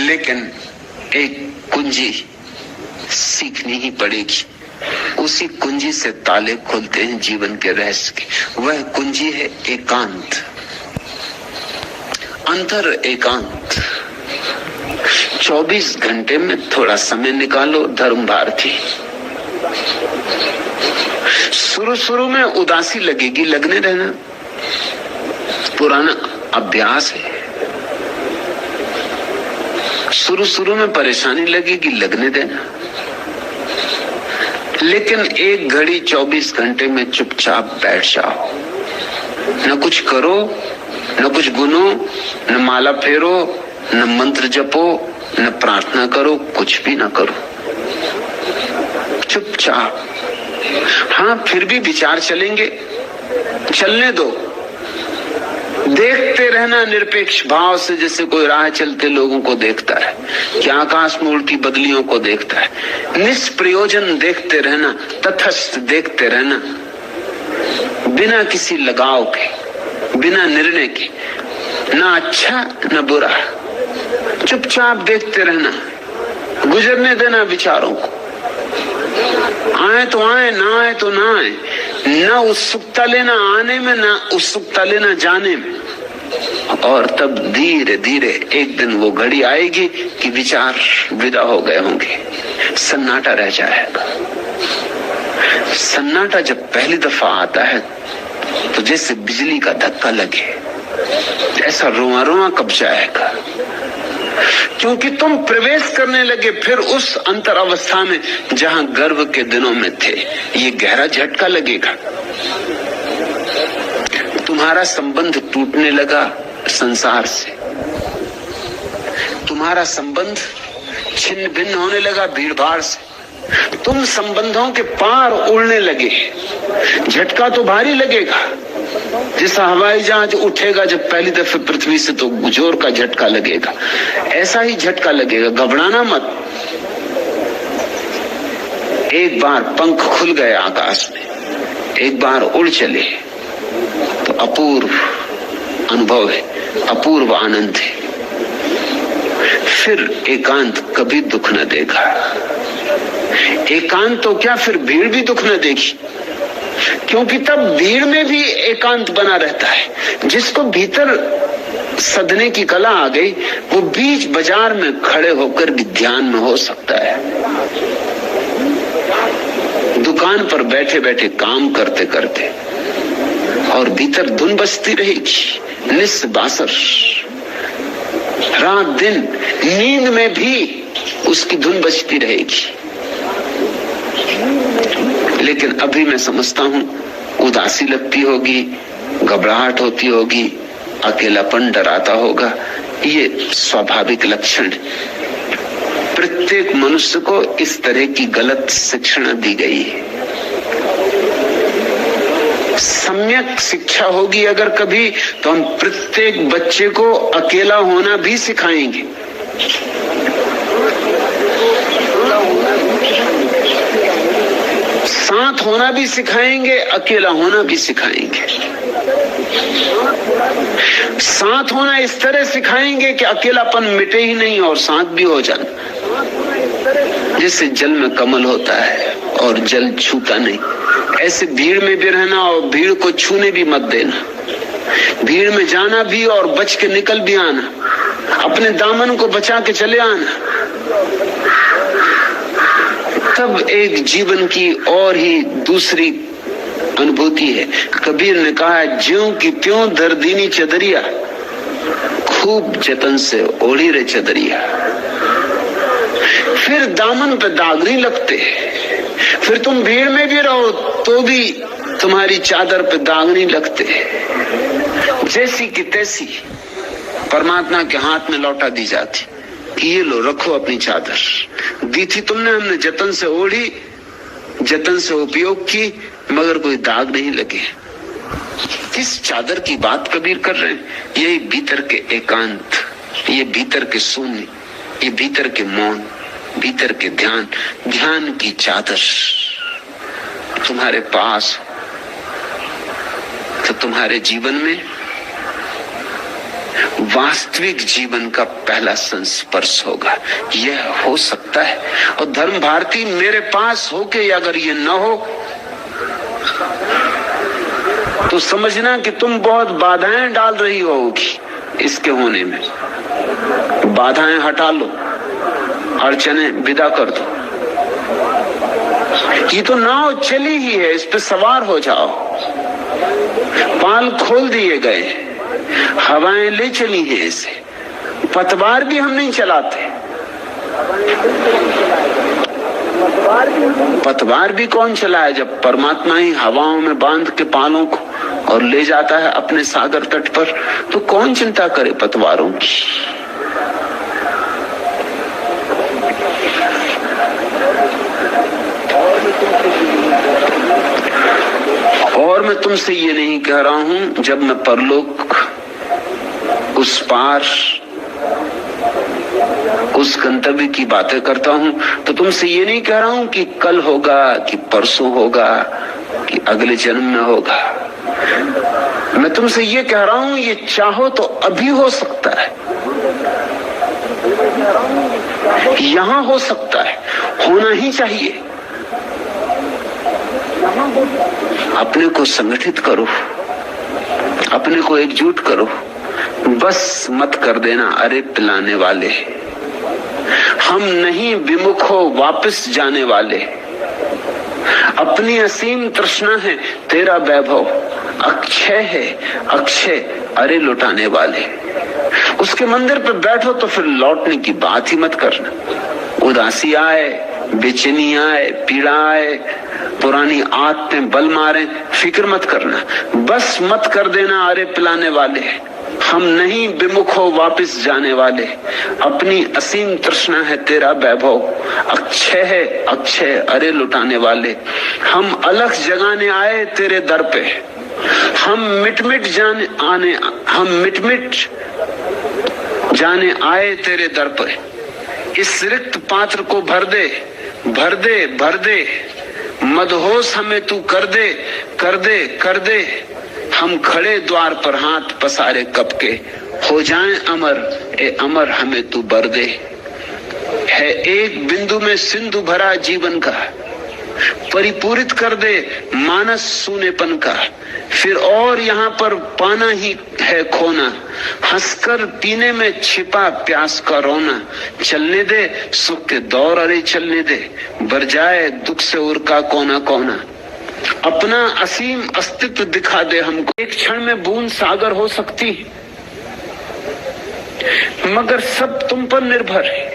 लेकिन एक कुंजी सीखनी ही पड़ेगी। उसी कुंजी से ताले खुलते हैं जीवन के रहस्य के। वह कुंजी है एकांत, अंतर एकांत। 24 घंटे में थोड़ा समय निकालो धर्म भारती। शुरू में उदासी लगेगी, लगने रहना, पुराना अभ्यास है। शुरू में परेशानी लगेगी, लगने देना। लेकिन एक घड़ी 24 घंटे में चुपचाप बैठ जाओ, न कुछ करो, न कुछ गुनो, न माला फेरो, न मंत्र जपो, न प्रार्थना करो, कुछ भी न करो, चुपचाप। हाँ, फिर भी विचार चलेंगे, चलने दो। देखते रहना निरपेक्ष भाव से, जैसे कोई राह चलते लोगों को देखता है, क्या आकाश में उड़ती बदलियों को देखता है। निष्प्रयोजन देखते रहना, तटस्थ देखते रहना, बिना किसी लगाव के, बिना निर्णय के, ना अच्छा न बुरा, चुपचाप देखते रहना, गुजरने देना विचारों को। आए तो आए, ना आए तो ना आए। ना उत्सुकता लेना आने में, ना उत्सुकता लेना जाने में। और तब धीरे धीरे एक दिन वो घड़ी आएगी कि विचार विदा हो गए होंगे, सन्नाटा रह जाएगा। सन्नाटा जब पहली दफा आता है तो जैसे बिजली का धक्का लगे, ऐसा रोआ रोआ कब जाएगा, क्योंकि तुम प्रवेश करने लगे फिर उस अंतर अवस्था में जहां गर्भ के दिनों में थे। ये गहरा झटका लगेगा। तुम्हारा संबंध टूटने लगा संसार से, तुम्हारा संबंध छिन्न भिन्न होने लगा भीड़ भाड़ से, तुम संबंधों के पार उड़ने लगे। झटका तो भारी लगेगा, जैसा हवाई जहाज उठेगा जब पहली दफे पृथ्वी से, तो जोर का झटका लगेगा। ऐसा ही झटका लगेगा, घबराना मत। एक बार पंख खुल गए आकाश में, एक बार उड़ चले तो अपूर्व अनुभव है, अपूर्व आनंद है। फिर एकांत कभी दुख न देगा। एकांत तो क्या, फिर भीड़ भी दुख न देगी, क्योंकि तब भीड़ में भी एकांत बना रहता है। जिसको भीतर सदने की कला आ गई, वो बीच बाजार में खड़े होकर भी ध्यान में हो सकता है। दुकान पर बैठे बैठे काम करते करते, और भीतर धुन बजती रहेगी निस्बासर। रात दिन नींद में भी उसकी धुन बजती रहेगी। लेकिन अभी मैं समझता हूं, उदासी लगती होगी, घबराहट होती होगी, अकेलापन डराता होगा। ये स्वाभाविक लक्षण। प्रत्येक मनुष्य को इस तरह की गलत शिक्षा दी गई है। सम्यक शिक्षा होगी अगर कभी, तो हम प्रत्येक बच्चे को अकेला होना भी सिखाएंगे। साथ होना भी सिखाएंगे, अकेला होना भी सिखाएंगे। साथ होना इस तरह सिखाएंगे कि अकेलापन मिटे ही नहीं और साथ भी हो जाना। जैसे जल में कमल होता है और जल छूता नहीं, ऐसे भीड़ में भी रहना और भीड़ को छूने भी मत देना। भीड़ में जाना भी और बच के निकल भी आना, अपने दामन को बचा के चले आना। तब एक जीवन की और ही दूसरी अनुभूति है। कबीर ने कहा, ज्यों की त्यों दर्दीनी चदरिया, खूब जतन से ओढ़ी रे चदरिया। फिर दामन पे दाग नहीं लगते, फिर तुम भीड़ में भी रहो तो भी तुम्हारी चादर पे दाग नहीं लगते। जैसी की तैसी परमात्मा के हाथ में लौटा दी जाती कि ये लो, रखो अपनी चादर। दी थी तुमने, हमने जतन से ओढ़ी, जतन से उपयोग की, मगर कोई दाग नहीं लगे। किस चादर की बात कबीर कर रहे हैं? यही भीतर के एकांत, ये भीतर के शून्य, ये भीतर के मौन, भीतर के ध्यान। ध्यान की चादर तुम्हारे पास तो तुम्हारे जीवन में वास्तविक जीवन का पहला संस्पर्श होगा। यह हो सकता है। और धर्म भारती मेरे पास हो के अगर ये न हो तो समझना कि तुम बहुत बाधाएं डाल रही होगी इसके होने में। बाधाएं हटा लो, अड़चने विदा कर दो। ये तो नाव चली ही है, इस पे सवार हो जाओ। पाल खोल दिए गए, हवाएं ले चली हैं इसे। पतवार भी हम नहीं चलाते। पतवार भी कौन चलाए जब परमात्मा ही हवाओं में बांध के पालों को और ले जाता है अपने सागर तट पर। तो कौन चिंता करे पतवारों की। और मैं तुमसे ये नहीं कह रहा हूं जब मैं परलोक, उस पार, उस गंतव्य की बातें करता हूं तो तुमसे ये नहीं कह रहा हूं कि कल होगा, कि परसों होगा, कि अगले जन्म में होगा। मैं तुमसे ये कह रहा हूं ये चाहो तो अभी हो सकता है, यहां हो सकता है, होना ही चाहिए। अपने को संगठित करो, अपने को एकजुट करो। बस मत कर देना अरे पिलाने वाले, हम नहीं विमुख हो वापस जाने वाले। अपनी असीम तृष्णा है तेरा वैभव, अक्षय है अक्षय अरे लुटाने वाले। उसके मंदिर पर बैठो तो फिर लौटने की बात ही मत करना। उदासी आए, बेचैनी आए, पीड़ा आए, पुरानी आदतें बल मारे, फिक्र मत करना। बस मत कर देना अरे पिलाने वाले, हम नहीं विमुख हो वापस जाने वाले। अपनी असीम तृष्णा है तेरा वैभव, अक्षय है अक्षय अरे लुटाने वाले। हम अलख जगाने आए तेरे दर पे, हम मिट मिट जाने आए तेरे दर पर। इस रिक्त पात्र को भर दे भर दे भर दे, मदहोश हमें तू कर दे कर दे कर दे। हम खड़े द्वार पर हाथ पसारे कब के, हो जाएं अमर ए अमर हमें तू बर दे। है एक बिंदु में सिंधु भरा जीवन का, परिपूरित कर दे मानस सूनेपन का। फिर और यहाँ पर पाना ही है खोना, हंसकर पीने में छिपा प्यास का रोना। चलने दे सुख के दौर अरे चलने दे, भर जाए दुख से उर्का कोना कोना। अपना असीम अस्तित्व दिखा दे हमको। एक क्षण में बूंद सागर हो सकती है, मगर सब तुम पर निर्भर है।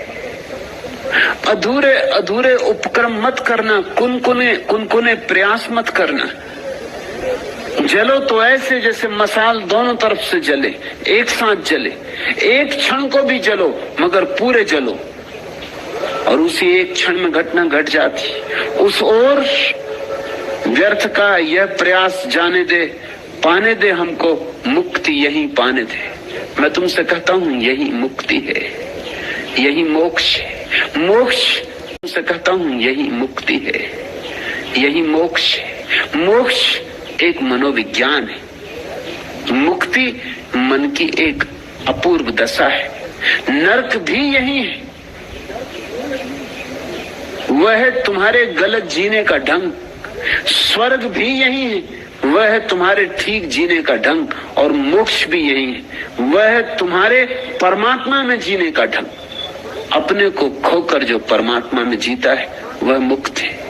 अधूरे अधूरे उपक्रम मत करना, कुनकुने प्रयास मत करना। जलो तो ऐसे जैसे मसाल दोनों तरफ से जले, एक साथ जले। एक क्षण को भी जलो मगर पूरे जलो, और उसी एक क्षण में घटना घट जाती। उस ओर व्यर्थ का यह प्रयास जाने दे, पाने दे हमको मुक्ति यही पाने दे। मैं तुमसे कहता हूं यही मुक्ति है, यही मोक्ष है। मोक्ष तुमसे कहता हूं यही मुक्ति है, यही मोक्ष है। मोक्ष एक मनोविज्ञान है, मुक्ति मन की एक अपूर्व दशा है। नरक भी यही है, वह है तुम्हारे गलत जीने का ढंग। स्वर्ग भी यही है, वह है तुम्हारे ठीक जीने का ढंग। और मोक्ष भी यही है, वह है तुम्हारे परमात्मा में जीने का ढंग। अपने को खोकर जो परमात्मा में जीता है वह मुक्त है।